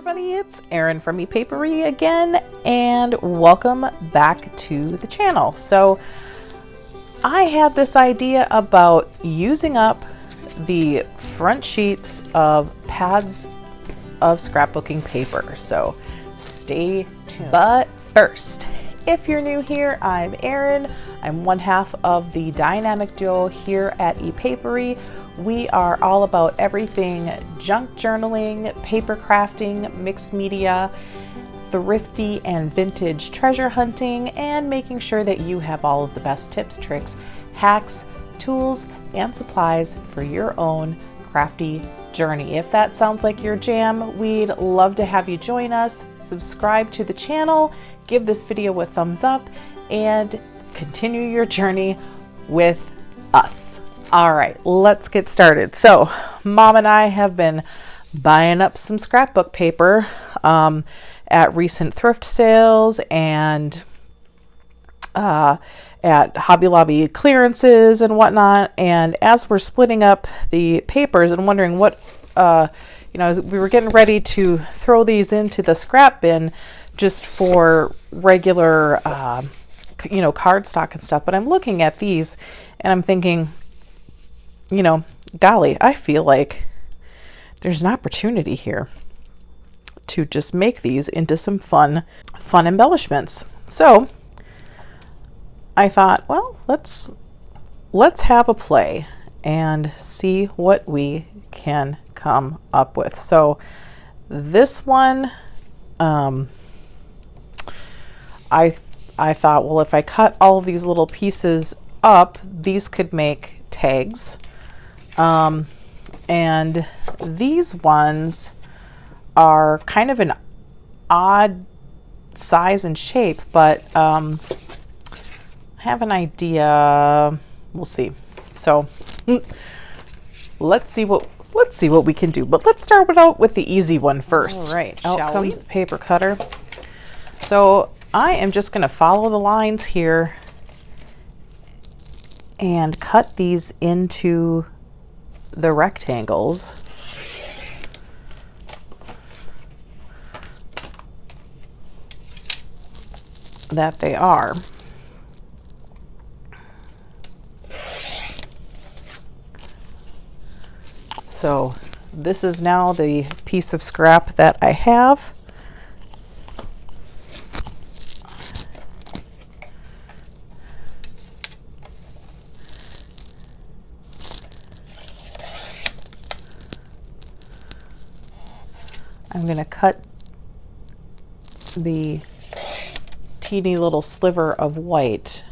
everybody, it's Erin from ePapere again, and welcome back to the channel. So I had this idea about using up the front sheets of pads of scrapbooking paper, so stay tuned. But first, if you're new here, I'm Erin. I'm one half of the dynamic duo here at ePapere. We are all about everything junk journaling, paper crafting, mixed media, thrifty and vintage treasure hunting, and making sure that you have all of the best tips, tricks, hacks, tools, and supplies for your own crafty journey. If that sounds like your jam, we'd love to have you join us. Subscribe to the channel, give this video a thumbs up, and continue your journey with us. All right, let's get started. So Mom and I have been buying up some scrapbook paper at recent thrift sales and at Hobby Lobby clearances and whatnot. And as we're splitting up the papers and wondering what, as we were getting ready to throw these into the scrap bin just for regular, cardstock and stuff. But I'm looking at these and I'm thinking, golly, I feel like there's an opportunity here to just make these into some fun embellishments. So I thought, well, let's have a play and see what we can come up with. So this one, I thought, well, if I cut all of these little pieces up, these could make tags. And these ones are kind of an odd size and shape, but I have an idea. We'll see. So let's see what we can do. But let's start out with the easy one first. All right, out comes the paper cutter. So I am just going to follow the lines here and cut these into the rectangles that they are. So this is now the piece of scrap that I have. I'm going to cut the teeny little sliver of white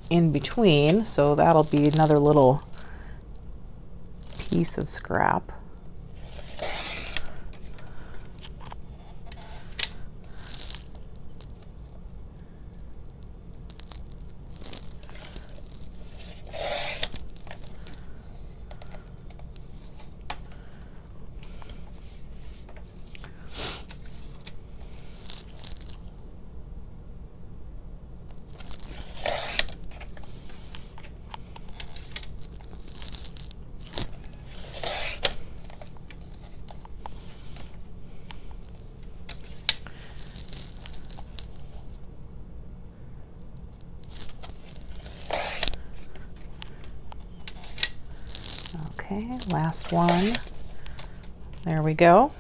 in between, so that'll be another little piece of scrap. Okay, last one. There we go.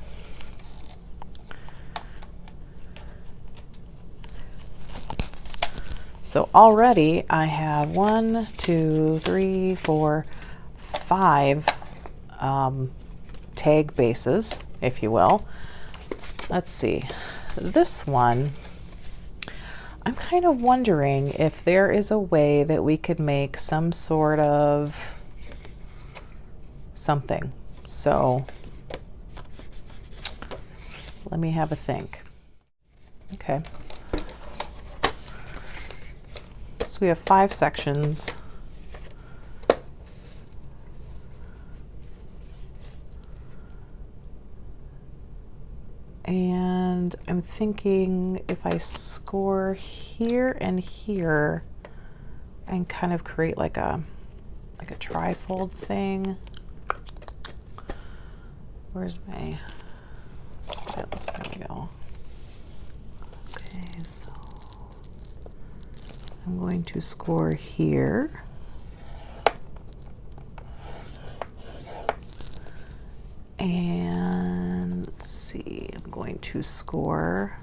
So already I have 1, 2, 3, 4, 5 tag bases, if you will. Let's see. This one, I'm kind of wondering if there is a way that we could make some sort of something. So let me have a think. Okay. So we have 5 sections. And I'm thinking if I score here and here and kind of create like a trifold thing. Where's my stylus. There we go. Okay, so I'm going to score here. And let's see, I'm going to score,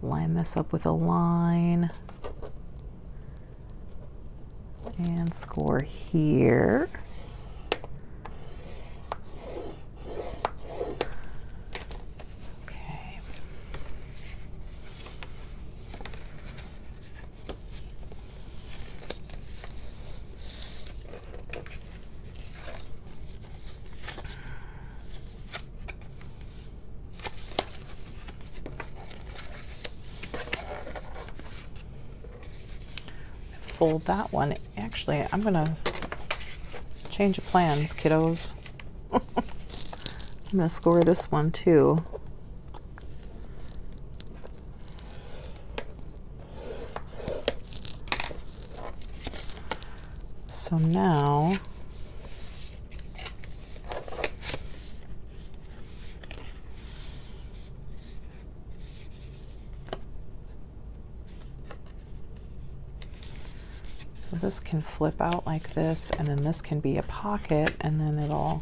line this up with a line, and score here. Okay. Fold that one. Actually, I'm gonna change of plans, kiddos. I'm gonna score this one too. So now this can flip out like this, and then this can be a pocket, and then it'll,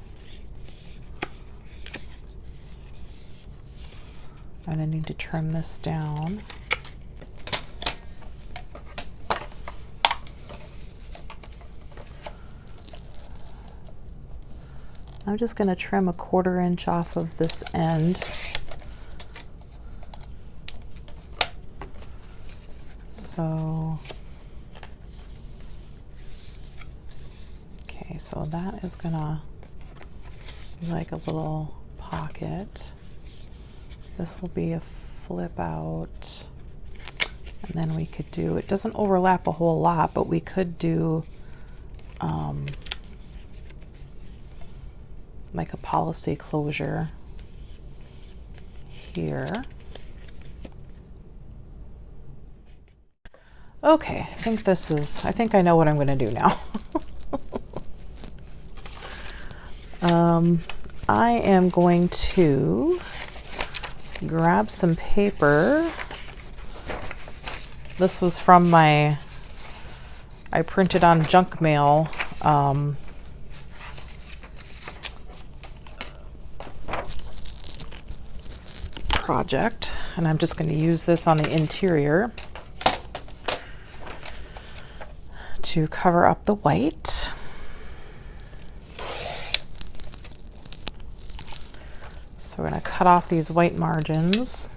I'm gonna need to trim this down. I'm just gonna trim a 1/4 inch off of this end. So so that is gonna be like a little pocket. This will be a flip out, and then we could do, it doesn't overlap a whole lot, but we could do like a policy closure here. Okay, I think I know what I'm gonna do now. I am going to grab some paper. This was from I printed on junk mail project, and I'm just going to use this on the interior to cover up the white. So we're going to cut off these white margins.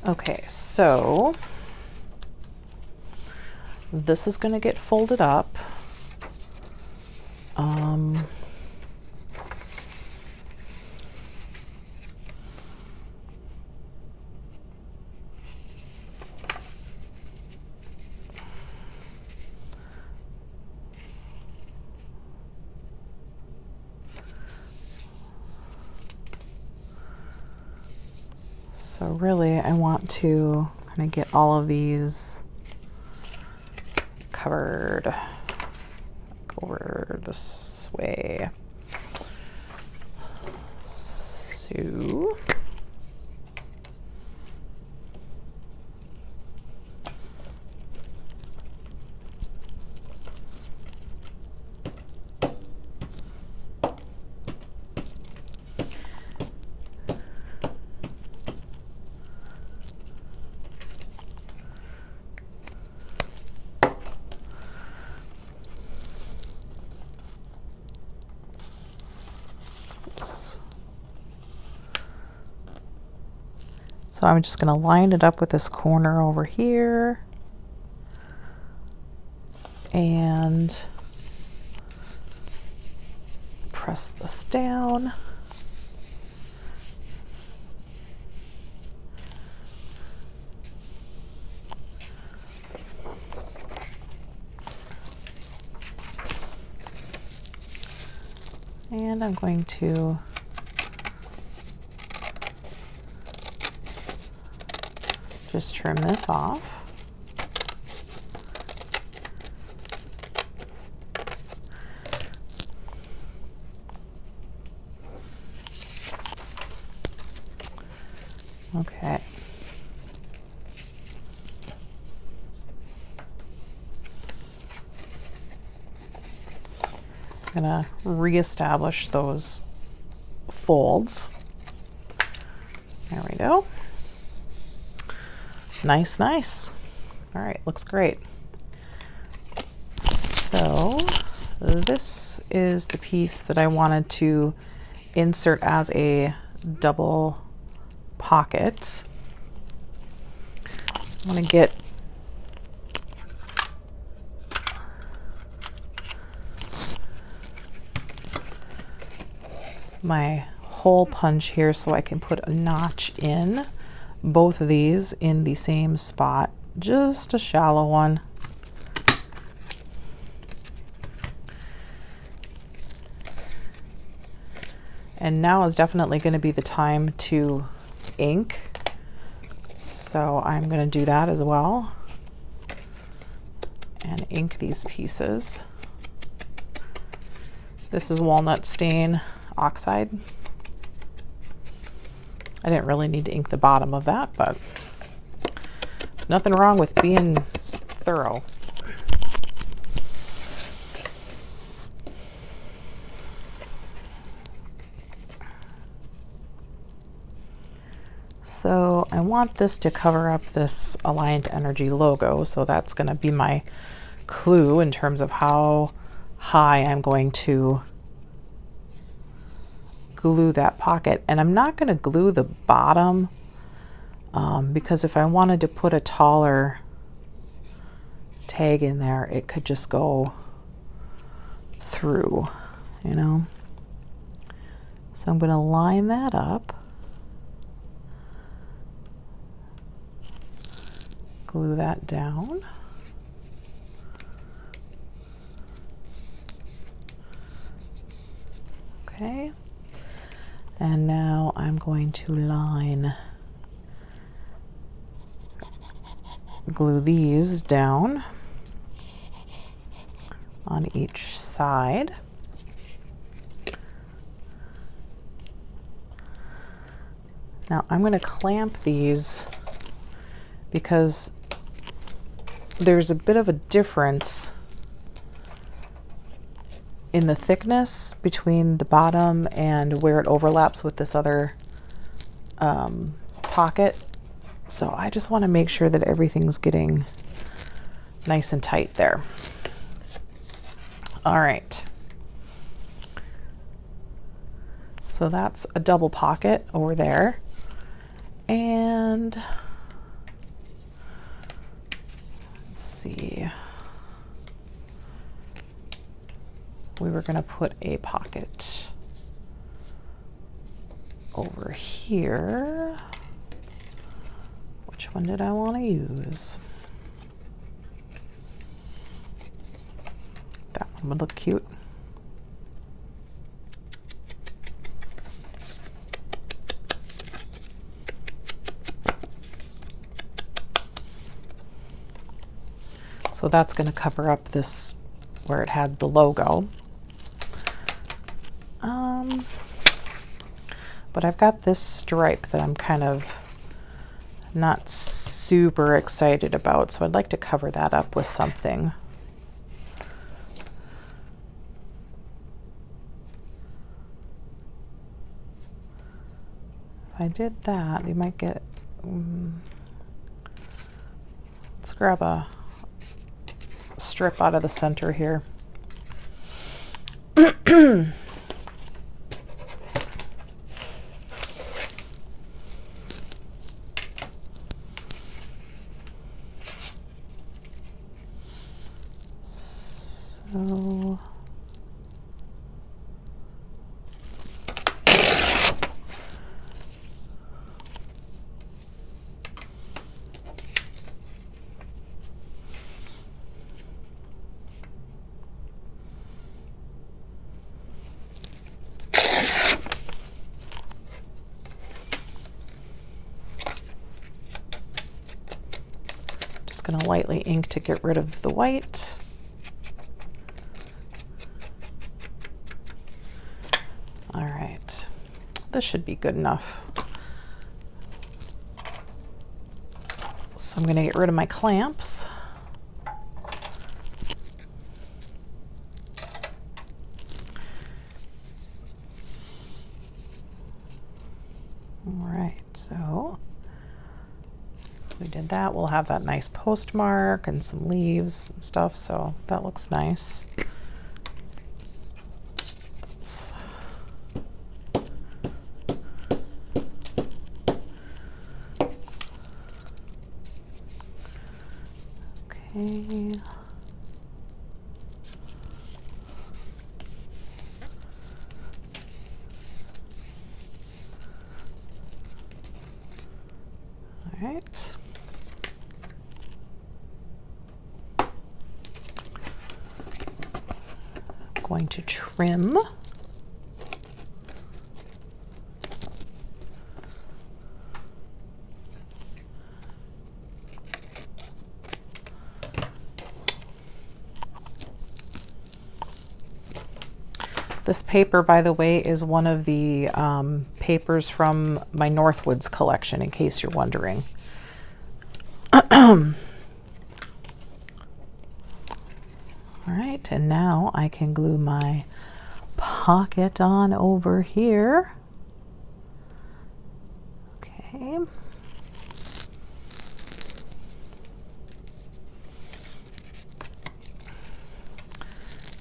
Okay, so this is going to get folded up. So really, I want to kind of get all of these covered. Go over this way. So So I'm just going to line it up with this corner over here, and press this down. And I'm going to just trim this off. Okay. I'm gonna reestablish those folds. There we go. Nice, nice. All right, looks great. So this is the piece that I wanted to insert as a double pocket. I want to get my hole punch here so I can put a notch in both of these in the same spot, just a shallow one. And now is definitely going to be the time to ink, so I'm going to do that as well and ink these pieces. This is walnut stain oxide. I didn't really need to ink the bottom of that, but there's nothing wrong with being thorough. So I want this to cover up this Alliant Energy logo, so that's going to be my clue in terms of how high I'm going to glue that pocket. And I'm not going to glue the bottom because if I wanted to put a taller tag in there, it could just go through, you know. So I'm going to line that up, glue that down. Okay. And now I'm going to glue these down on each side. Now I'm going to clamp these because there's a bit of a difference in the thickness between the bottom and where it overlaps with this other pocket. So I just want to make sure that everything's getting nice and tight there. All right. So that's a double pocket over there. And let's see. We were going to put a pocket over here. Which one did I want to use? That one would look cute. So that's going to cover up this where it had the logo. But I've got this stripe that I'm kind of not super excited about, so I'd like to cover that up with something. If I did that, you might get, let's grab a strip out of the center here. So going to lightly ink to get rid of the white. All right, this should be good enough. So I'm going to get rid of my clamps. All right, so we did that. We'll have that nice postmark and some leaves and stuff, so that looks nice. Okay. All right. I'm going to trim. This paper, by the way, is one of the papers from my Northwoods collection, in case you're wondering. All right, and now I can glue my pocket on over here. Okay.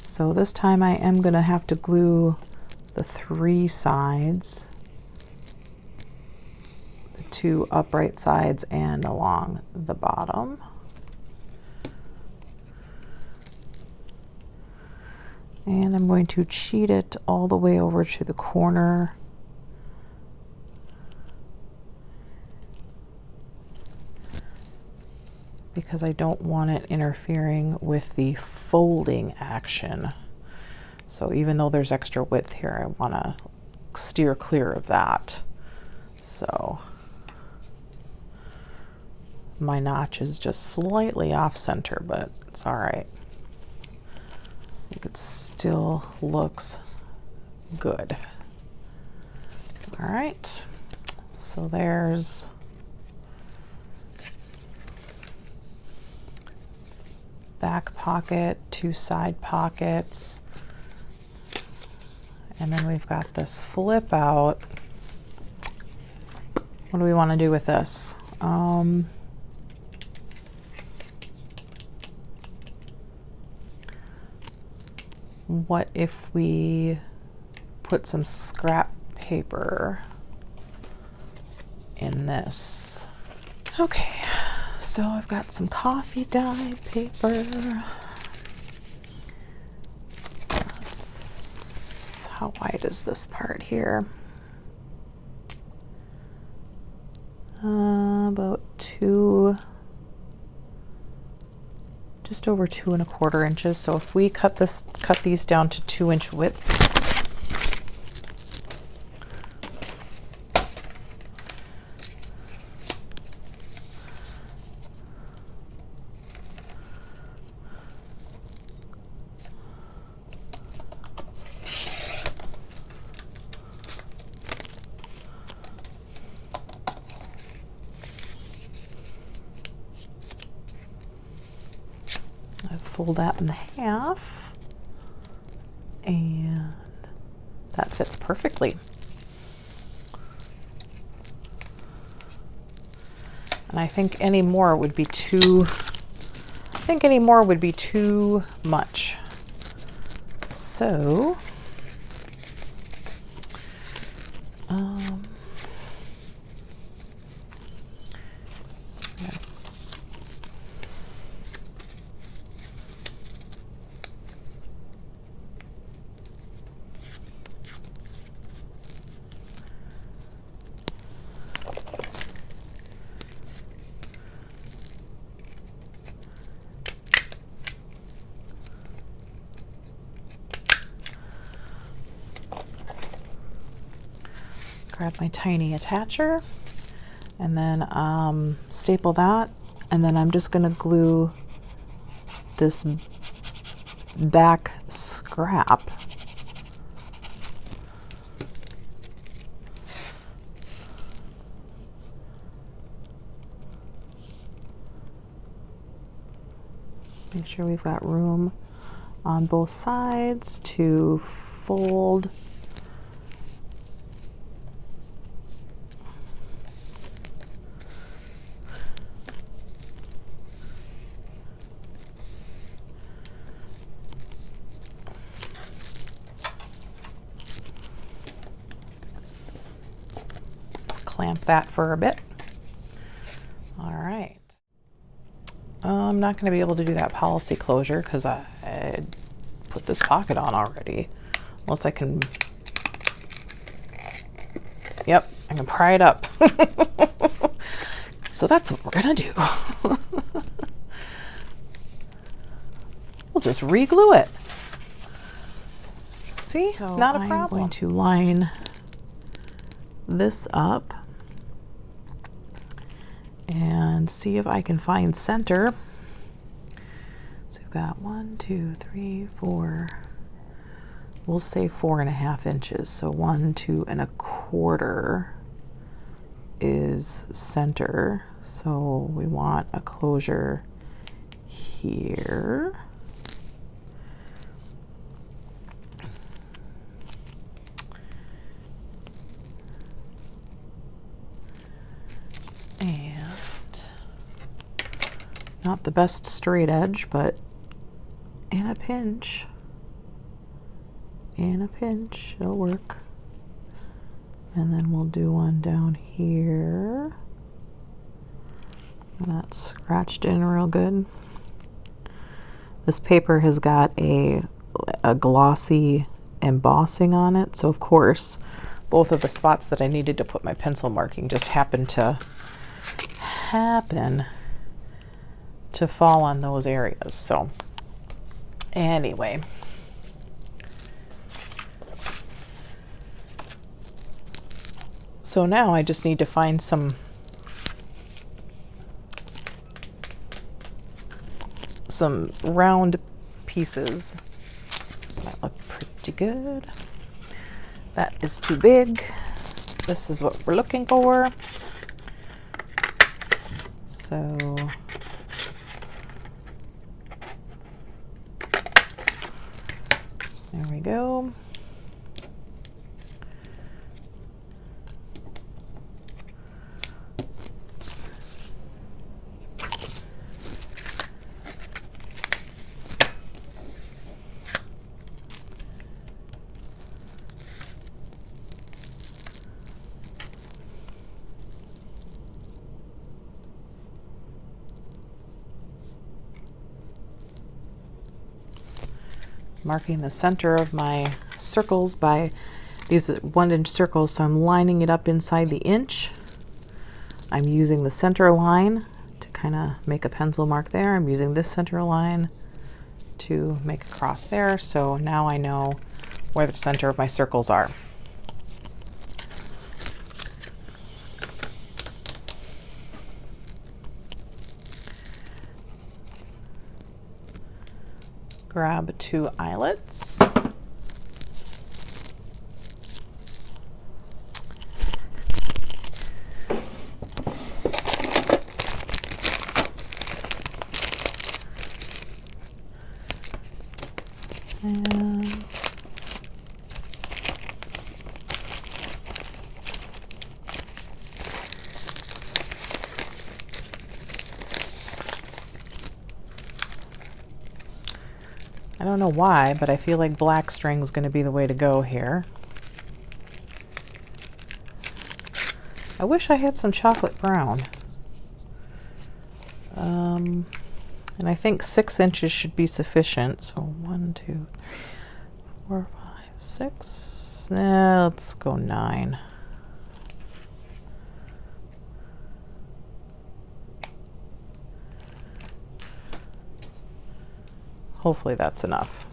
So this time I am going to have to glue the 3 sides, the 2 upright sides and along the bottom. And I'm going to cheat it all the way over to the corner. Because I don't want it interfering with the folding action. So even though there's extra width here, I want to steer clear of that. So my notch is just slightly off center, but it's all right. I think it still looks good. All right, so there's back pocket, 2 side pockets, and then we've got this flip out. What do we want to do with this? What if we put some scrap paper in this? Okay. So I've got some coffee dye paper. How wide is this part here? About 2, just over 2 1/4 inches. So if we cut these down to 2-inch width. Fold that in half, and that fits perfectly. And I think any more would be too much. So grab my tiny attacher and then staple that And then I'm just going to glue this back scrap make sure we've got room on both sides to fold clamp that for a bit. All right. I'm not going to be able to do that policy closure because I put this pocket on already. Unless I can... Yep, I can pry it up. So that's what we're going to do. We'll just re-glue it. See? So not a problem. I'm going to line this up and see if I can find center. So we've got 1, 2, 3, 4. We'll say 4.5 inches. So 1, 2 1/4 is center. So we want a closure here. Not the best straight edge, but in a pinch, it'll work. And then we'll do one down here. And that's scratched in real good. This paper has got a glossy embossing on it, so of course both of the spots that I needed to put my pencil marking just happened to fall on those areas. So anyway, so now I just need to find some round pieces. This might look pretty good. That is too big. This is what we're looking for. So there we go. Marking the center of my circles by these 1-inch circles, so I'm lining it up inside the inch. I'm using the center line to kind of make a pencil mark there. I'm using this center line to make a cross there, so now I know where the center of my circles are. Grab 2 eyelets. And I don't know why, but I feel like black string is going to be the way to go here. I wish I had some chocolate brown. And I think 6 inches should be sufficient. So 1, 2, 3, 4, 5, 6. Let's go 9. Hopefully that's enough.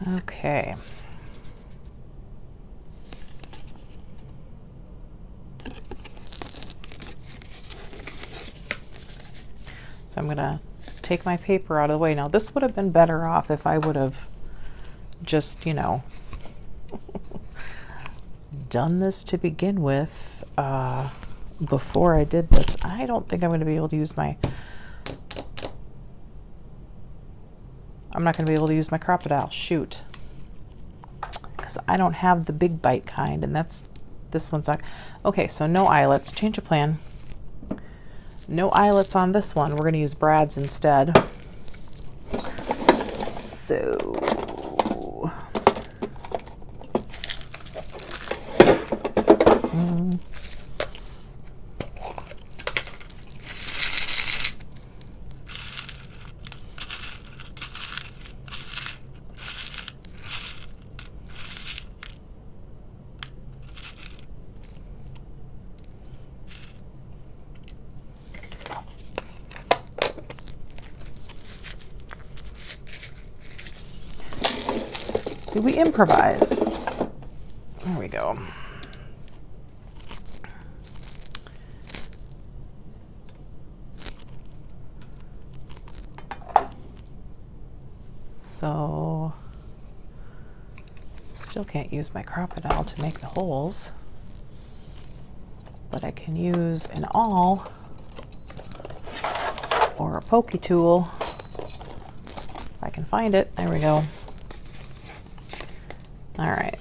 Okay. So I'm gonna take my paper out of the way. Now this would have been better off if I would have just, you know, done this to begin with before I did this. I don't think I'm going to be able to use my, I'm not going to be able to use my crocodile, shoot, because I don't have the big bite kind, and that's, this one's not. Okay, so no eyelets, change of plan. No eyelets on this one. We're going to use brads instead. So do we improvise? There we go. So, still can't use my crocodile to make the holes, but I can use an awl or a pokey tool if I can find it. There we go. All right.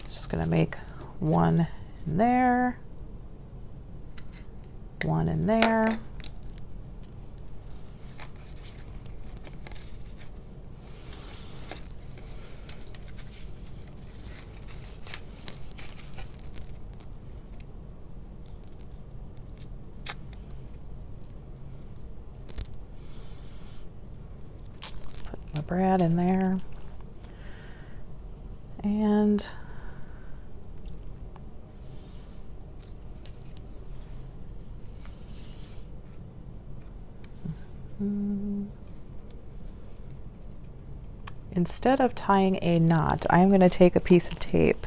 Just gonna make one in there, one in there. My brad in there, and instead of tying a knot, I'm going to take a piece of tape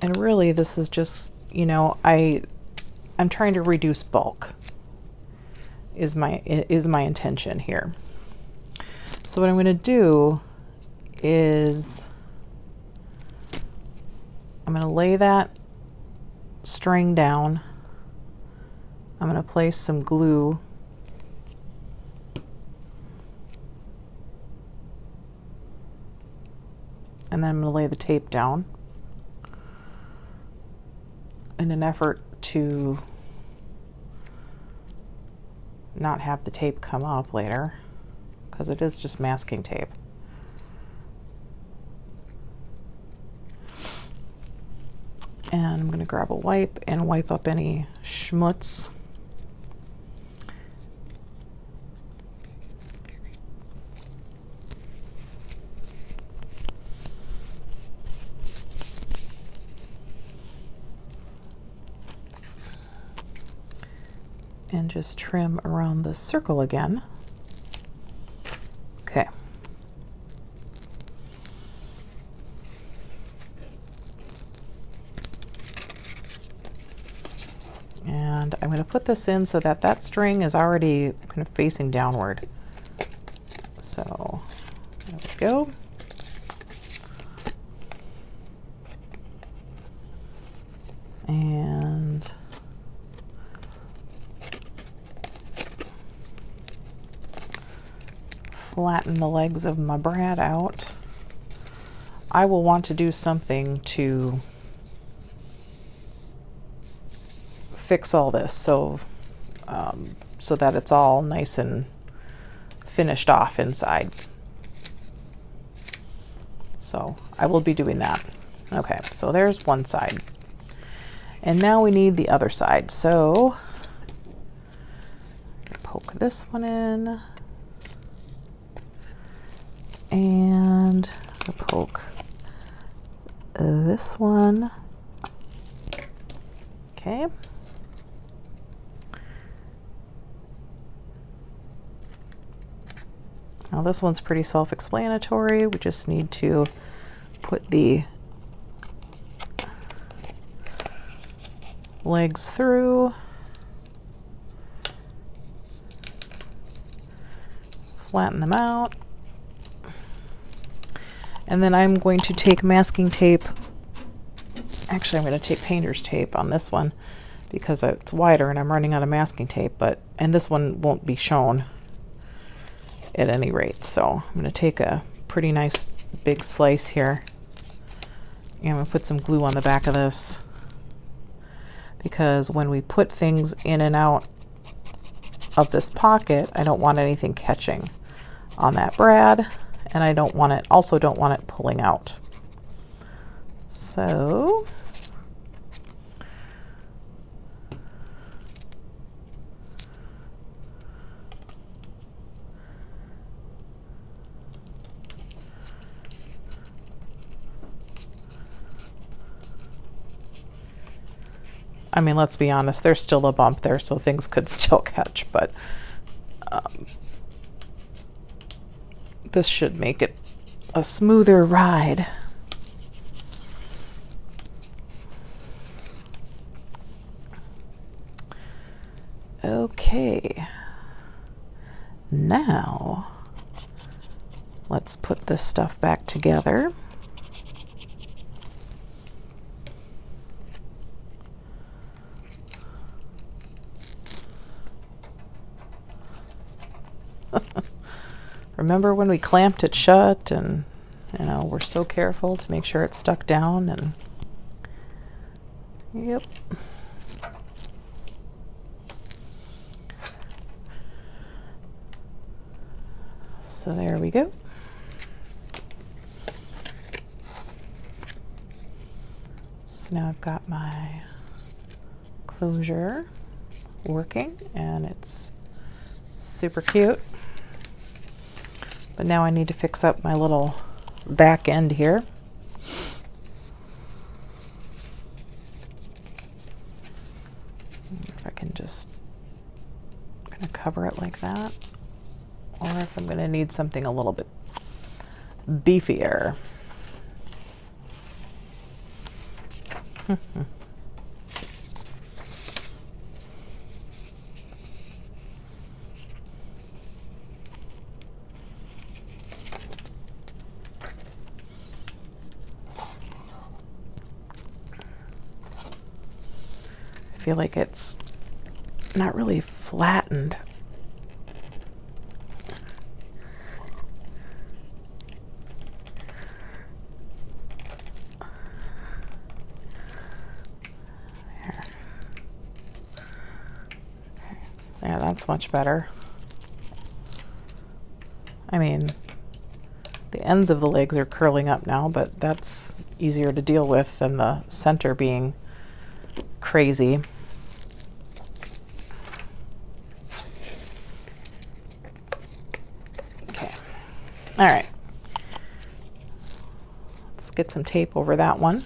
and really this is just, you know, I'm trying to reduce bulk is my intention here. So what I'm going to do is I'm going to lay that string down. I'm going to place some glue and then I'm going to lay the tape down in an effort to not have the tape come up later, because it is just masking tape. And I'm going to grab a wipe and wipe up any schmutz. And just trim around the circle again. Okay. And I'm going to put this in so that that string is already kind of facing downward. So there we go. And flatten the legs of my brad out. I will want to do something to fix all this so so that it's all nice and finished off inside. So I will be doing that. Okay, so there's one side. And now we need the other side. So poke this one in. and I'll poke this one. Okay. Now this one's pretty self-explanatory. We just need to put the legs through, flatten them out, and then I'm going to take masking tape. Actually, I'm going to take painter's tape on this one because it's wider and I'm running out of masking tape, and this one won't be shown at any rate. So I'm going to take a pretty nice big slice here and I'm going to put some glue on the back of this, because when we put things in and out of this pocket, I don't want anything catching on that brad, and I don't want it pulling out. So I mean, let's be honest, there's still a bump there, so things could still catch, but this should make it a smoother ride. Okay, now let's put this stuff back together. Remember when we clamped it shut, and you know, we're so careful to make sure it's stuck down, and yep. So there we go. So now I've got my closure working and it's super cute. But now I need to fix up my little back end here. If I can just kind of cover it like that, or if I'm going to need something a little bit beefier. I feel like it's not really flattened. There. Okay. Yeah, that's much better. I mean, the ends of the legs are curling up now, but that's easier to deal with than the center being crazy. Okay. All right. Let's get some tape over that one.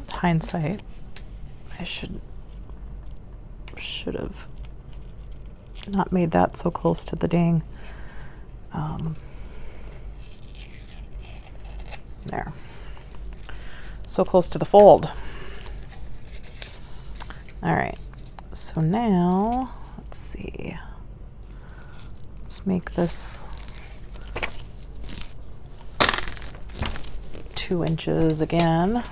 Hindsight, I should have not made that so close to the dang there, so close to the fold. All right, so now let's see, let's make this 2 inches again.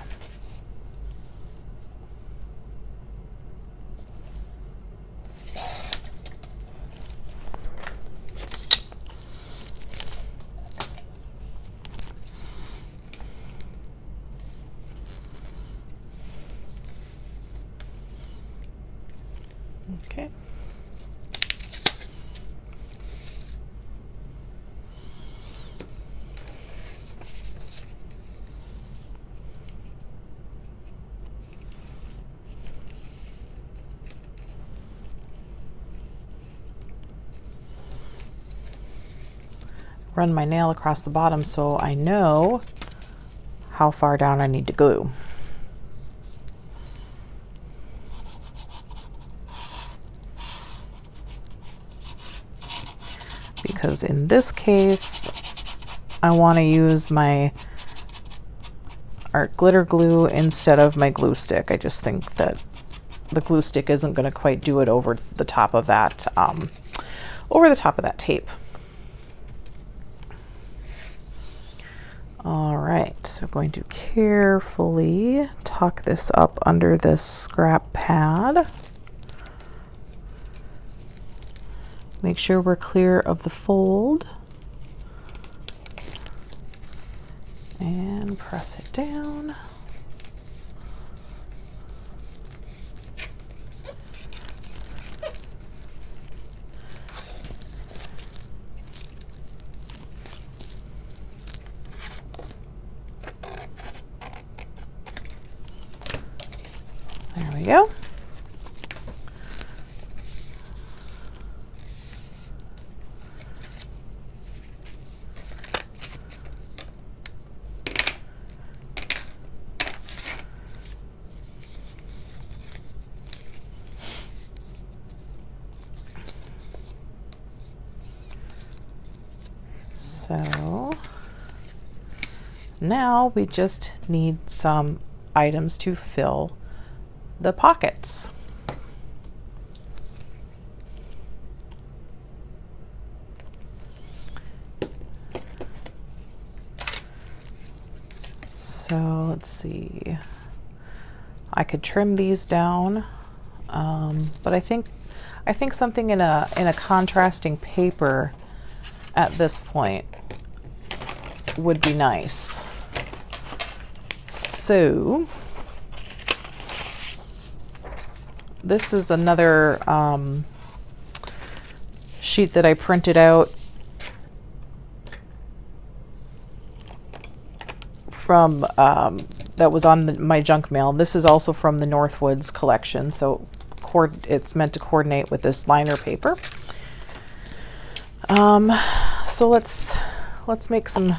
run my nail across the bottom so I know how far down I need to glue. Because in this case, I want to use my art glitter glue instead of my glue stick. I just think that the glue stick isn't going to quite do it over the top of that, tape. All right, so I'm going to carefully tuck this up under this scrap pad. Make sure we're clear of the fold. And press it down. There we go. So now we just need some items to fill the pockets. So let's see. I could trim these down, but I think something in a contrasting paper at this point would be nice. So this is another sheet that I printed out from that was on my junk mail. This is also from the Northwoods collection, so it's meant to coordinate with this liner paper. So let's make some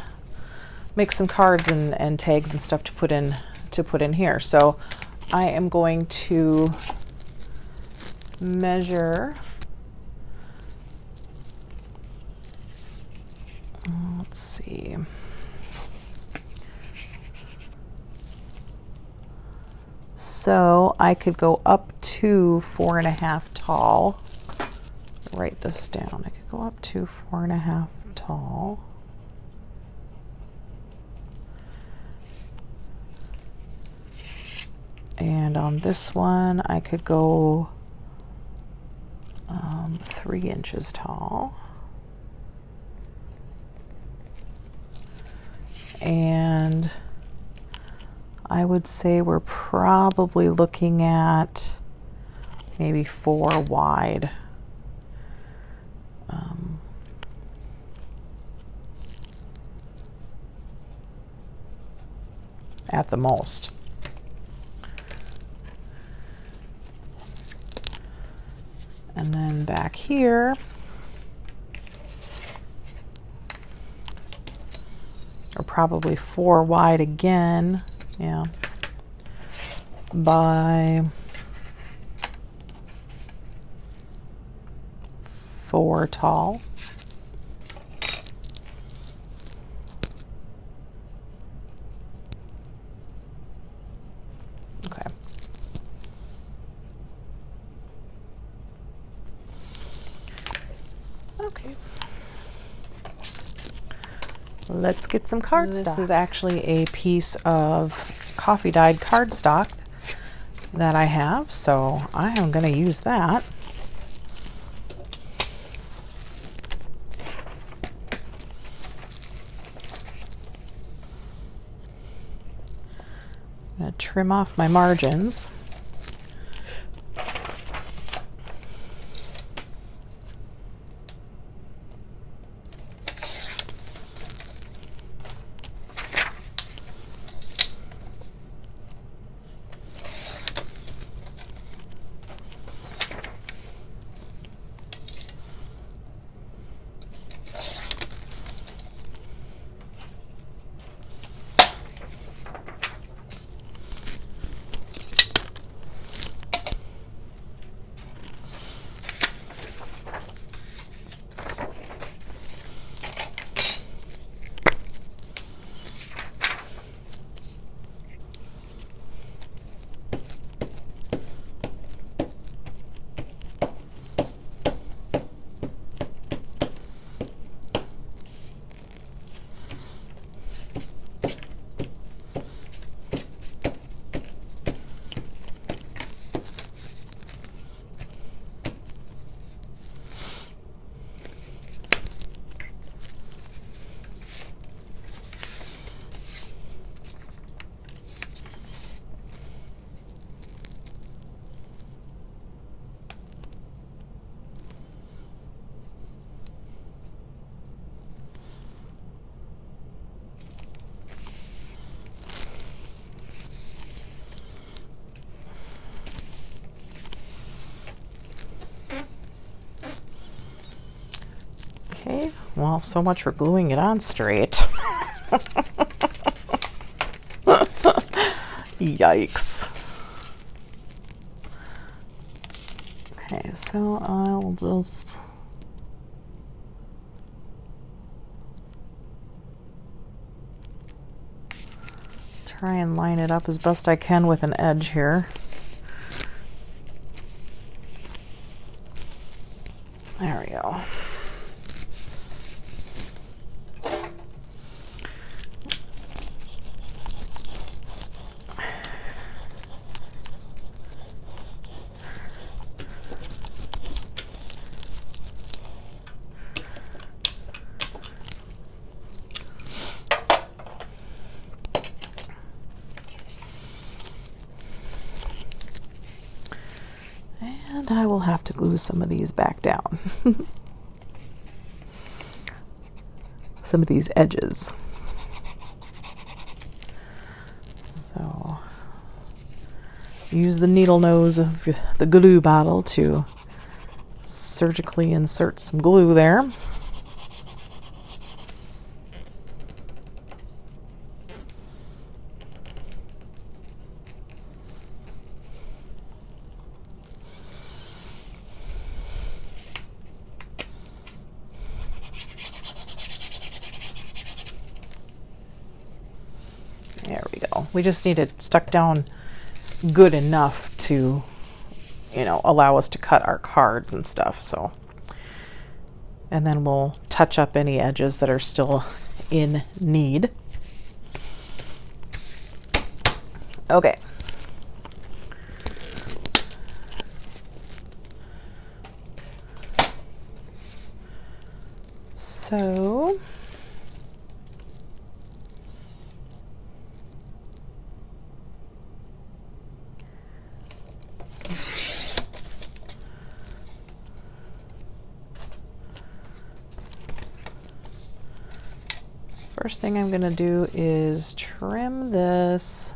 cards and tags and stuff to put in here. So I am going to measure. Let's see. So I could go up to 4.5 tall. Write this down. I could go up to 4.5 tall. And on this one, I could go 3 inches tall. And I would say we're probably looking at maybe 4 wide. At the most. And then back here, or probably 4 wide again, yeah, by 4 tall. Okay. Okay. Let's get some cardstock. This is actually a piece of coffee dyed cardstock that I have, so I am going to use that. I'm going to trim off my margins. Okay, well, so much for gluing it on straight. Yikes. Okay, so I'll just try and line it up as best I can with an edge here. There we go. And I will have to glue some of these back down. Some of these edges. So use the needle nose of the glue bottle to surgically insert some glue there. There we go. We just need it stuck down good enough to, you know, allow us to cut our cards and stuff. So, and then we'll touch up any edges that are still in need. Okay. So first thing I'm going to do is trim this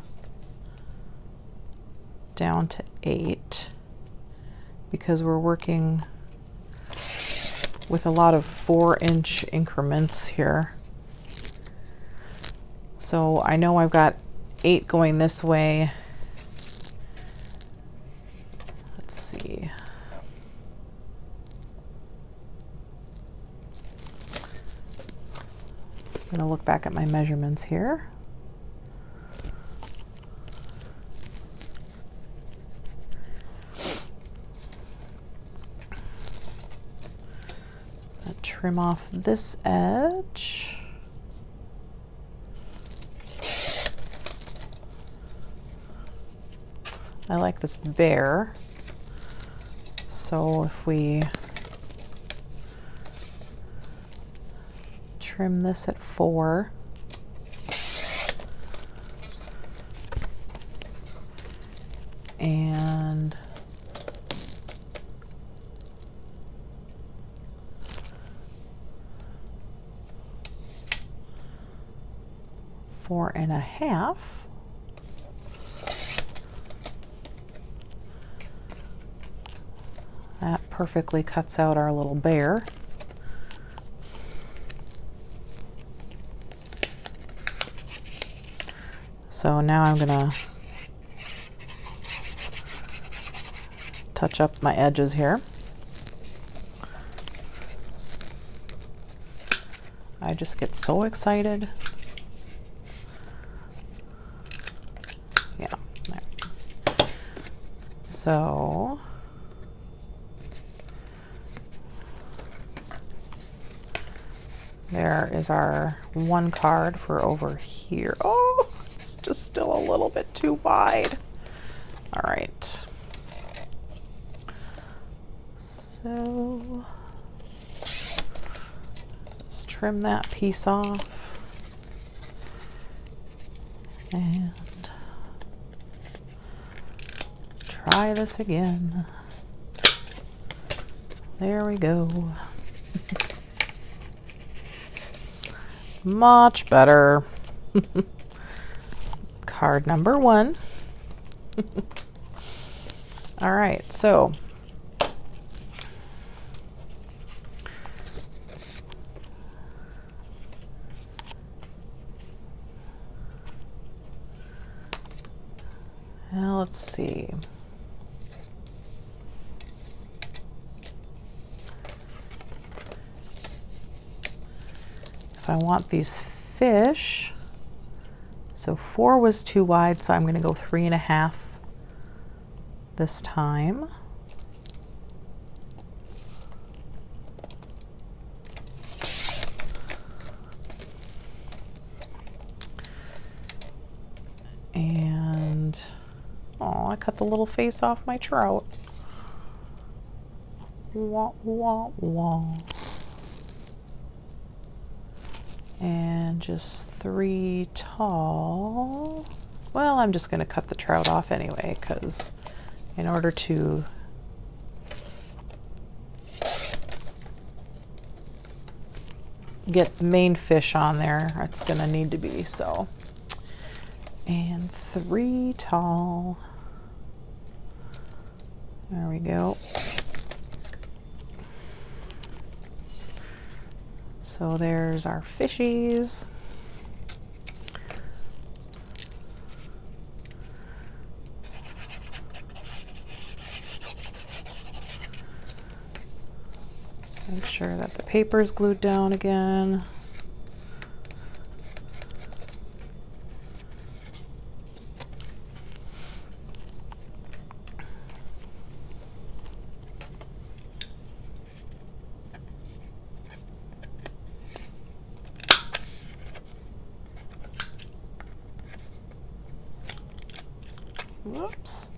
down to 8 because we're working with a lot of 4-inch increments here. So I know I've got 8 going this way. Let's see. I'm going to look back at my measurements here. Trim off this edge. I like this bare. So if we trim this at 4, and four and a half. That perfectly cuts out our little bear. So now I'm gonna touch up my edges here. I just get so excited. Yeah. There. So there is our one card for over here. Oh, it's just still a little bit too wide. All right. So let's trim that piece off. And try this again. There we go. Much better. Card number 1. All right, so let's see. If I want these fish, so 4 was too wide, so I'm going to go 3.5 this time. And, oh, I cut the little face off my trout. Wah, wah, wah. And just 3 tall. Well, I'm just going to cut the trout off anyway, because in order to get the main fish on there, it's going to need to be so. And 3 tall. There we go. So there's our fishies. Just make sure that the paper is glued down again. Whoops.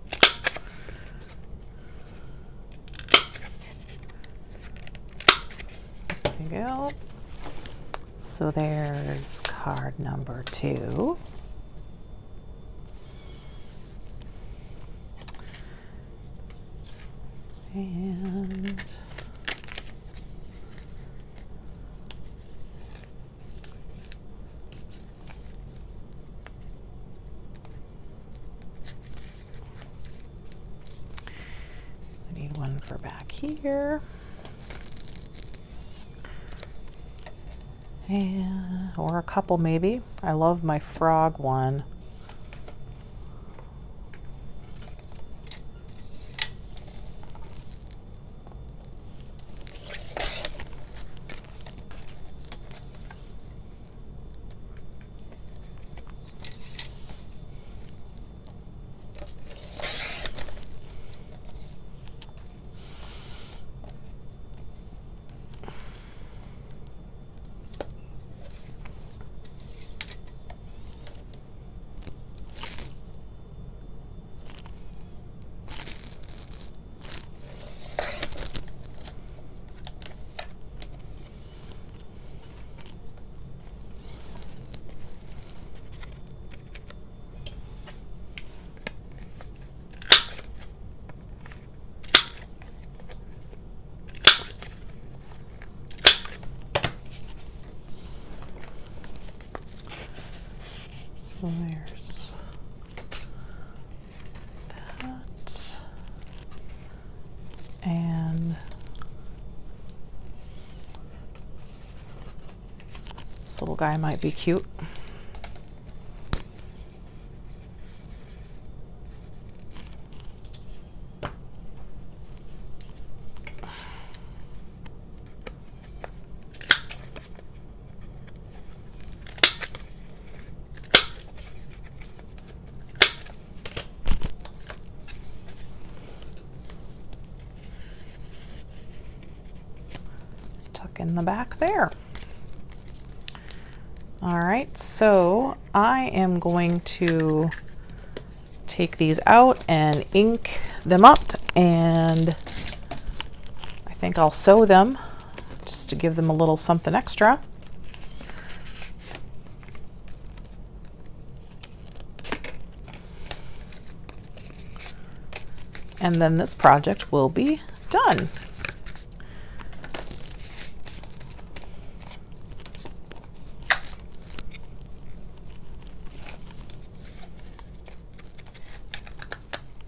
There we go. So there's card number 2. And I need one for back here. And, or a couple maybe. I love my frog one. So there's that, and this little guy might be cute. In the back there. All right, so I am going to take these out and ink them up, and I think I'll sew them just to give them a little something extra. And then this project will be done.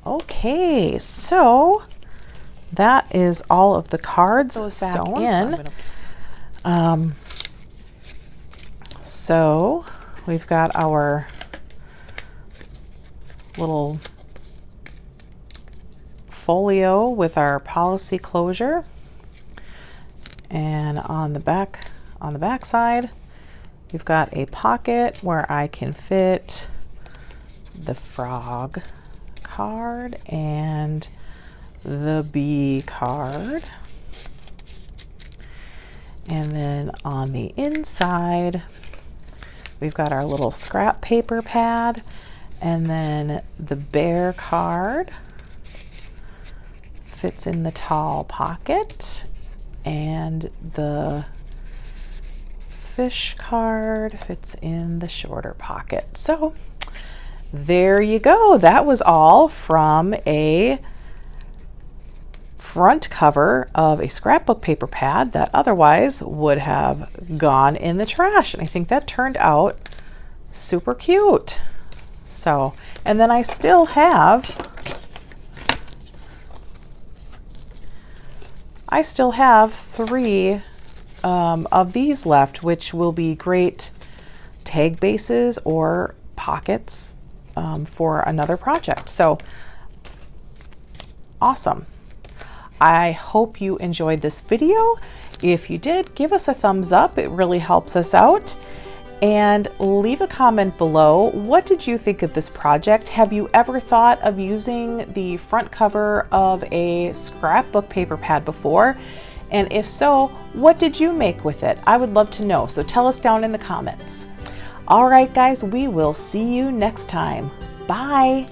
Okay, so that is all of the cards sewn in. So we've got our little folio with our policy closure. And on the back side, we've got a pocket where I can fit the frog card and the bee card. And then on the inside, we've got our little scrap paper pad, and then the bear card fits in the tall pocket, and the fish card fits in the shorter pocket. So there you go. That was all from a front cover of a scrapbook paper pad that otherwise would have gone in the trash. And I think that turned out super cute. So, and then I still have 3 of these left, which will be great tag bases or pockets for another project. So awesome. I hope you enjoyed this video. If you did, give us a thumbs up. It really helps us out. And leave a comment below. What did you think of this project? Have you ever thought of using the front cover of a scrapbook paper pad before? And if so, what did you make with it? I would love to know, so tell us down in the comments. All right, guys, we will see you next time. Bye.